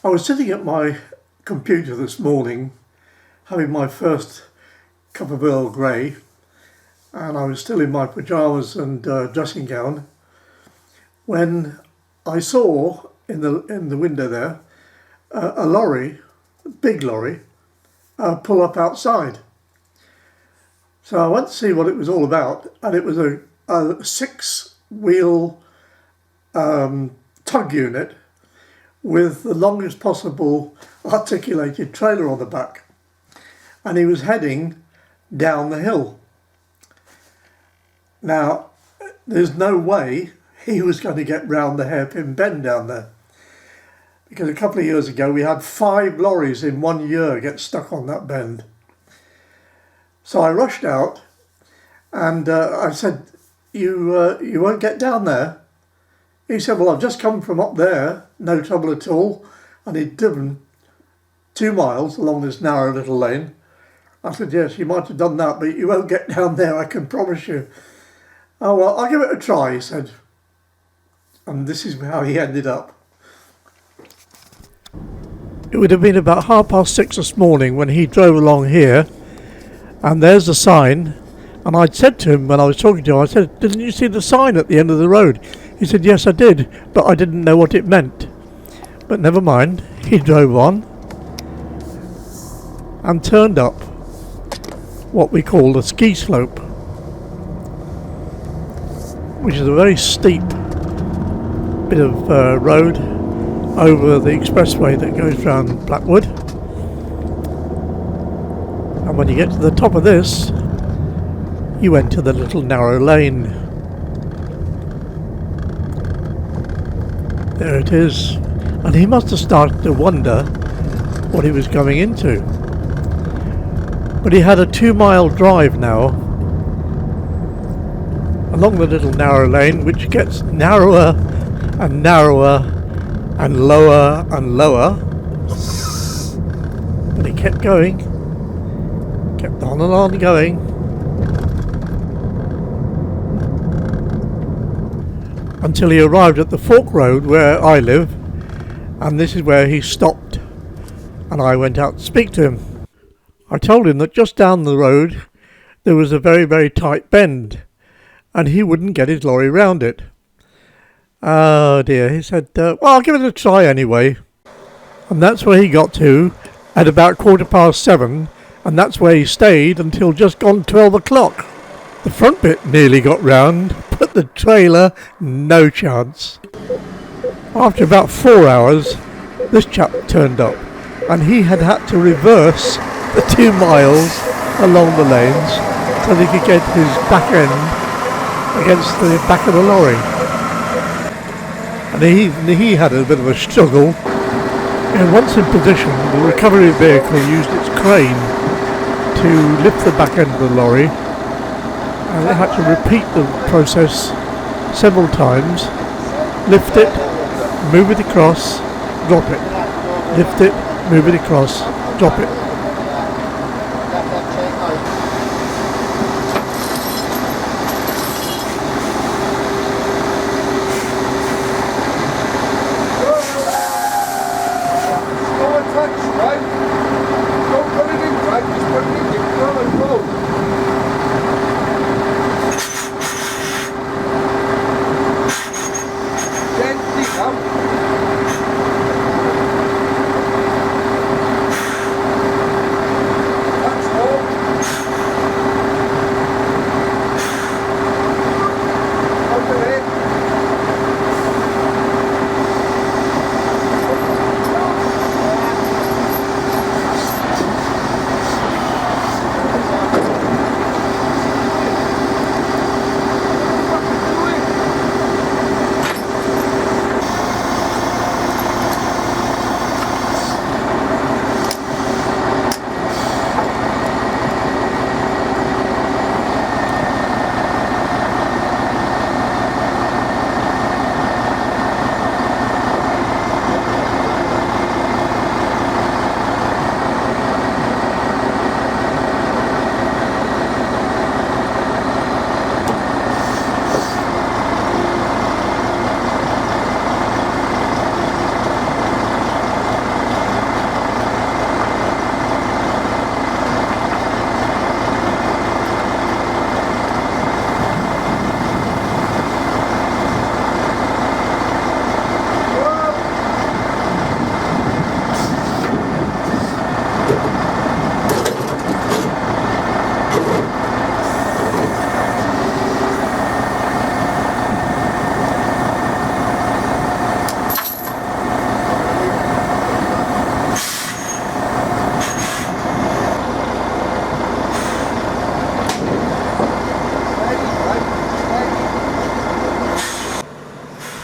I was sitting at my computer this morning having my first cup of Earl Grey, and I was still in my pyjamas and dressing gown when I saw in the window there a lorry, a big lorry, pull up outside. So I went to see what it was all about, and it was a 6-wheel tug unit with the longest possible articulated trailer on the back, and he was heading down the hill. Now, there's no way he was going to get round the Hairpin bend down there, because a couple of years ago we had 5 lorries in 1 year get stuck on that bend. So I rushed out and I said, you won't get down there? He said, well, I've just come from up there, no trouble at all. And he'd driven 2 miles along this narrow little lane. I said, yes, you might have done that, but you won't get down there, I can promise you. Oh, well, I'll give it a try, he said. And this is how he ended up. It would have been about 6:30 this morning when he drove along here, and there's the sign. And I'd said to him when I was talking to him, I said, didn't you see the sign at the end of the road? He said, yes, I did, but I didn't know what it meant. But never mind, he drove on and turned up what we call the ski slope, which is a very steep bit of road over the expressway that goes round Blackwood. And when you get to the top of this, you enter the little narrow lane. There it is. And he must have started to wonder what he was going into. But he had a 2-mile drive now along the little narrow lane, which gets narrower and narrower and lower and lower. But he kept going, kept on and on going, until he arrived at the fork road where I live, and this is where he stopped, and I went out to speak to him. I told him that just down the road there was a very, very tight bend, and he wouldn't get his lorry round it. Oh dear, he said, well, I'll give it a try anyway. And that's where he got to at about 7:15, and that's where he stayed until just gone 12 o'clock. The front bit nearly got round, but the trailer, no chance. After about 4 hours, this chap turned up, and he had to reverse the 2 miles along the lanes so that he could get his back end against the back of the lorry. And he had a bit of a struggle. And once in position, the recovery vehicle used its crane to lift the back end of the lorry, and it had to repeat the process several times. Lift it, move it across, drop it. Lift it, move it across, drop it.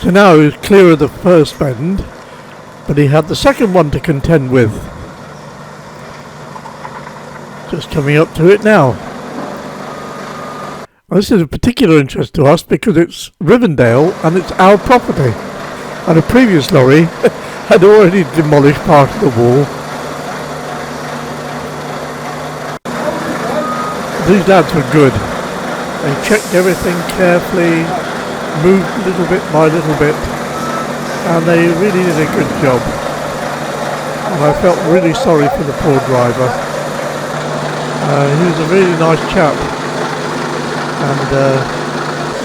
So now he was clear of the first bend, but he had the second one to contend with. Just coming up to it now. Well, this is of particular interest to us because it's Rivendell and it's our property. And a previous lorry had already demolished part of the wall. These lads were good. They checked everything carefully, moved little bit by little bit, and they really did a good job. And I felt really sorry for the poor driver. He was a really nice chap, and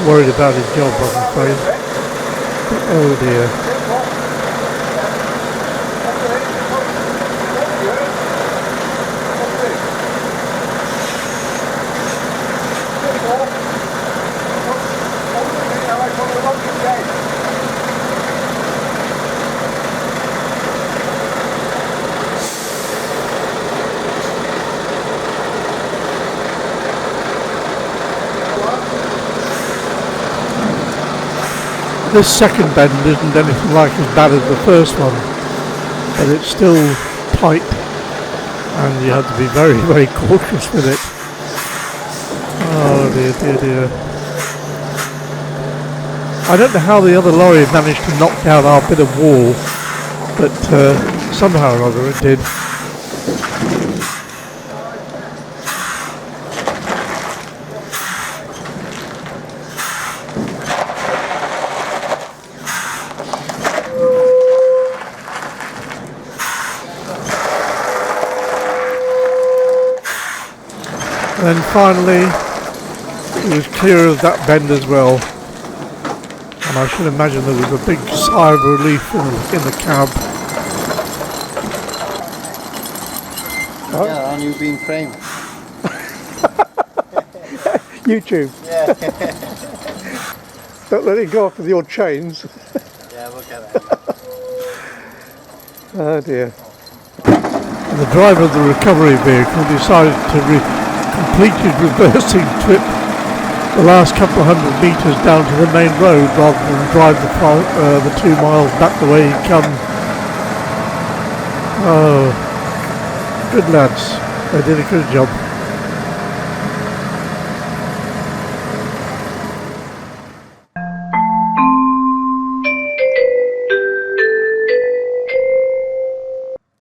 worried about his job, I'm afraid. But, oh dear. This second bend isn't anything like as bad as the first one, but it's still tight and you have to be very, very cautious with it. Oh dear, dear, dear. I don't know how the other lorry managed to knock down our bit of wall, but somehow or other it did. And then finally, it was clear of that bend as well. And I should imagine there was a big sigh of relief in the cab. Yeah, and you've been framed. YouTube. Yeah. Don't let it go off with your chains. Yeah, we'll get that. Oh dear. And the driver of the recovery vehicle decided to complete his reversing trip the last couple of 100 metres down to the main road rather than drive the 2 miles back the way he'd come. Oh, good lads. They did a good job.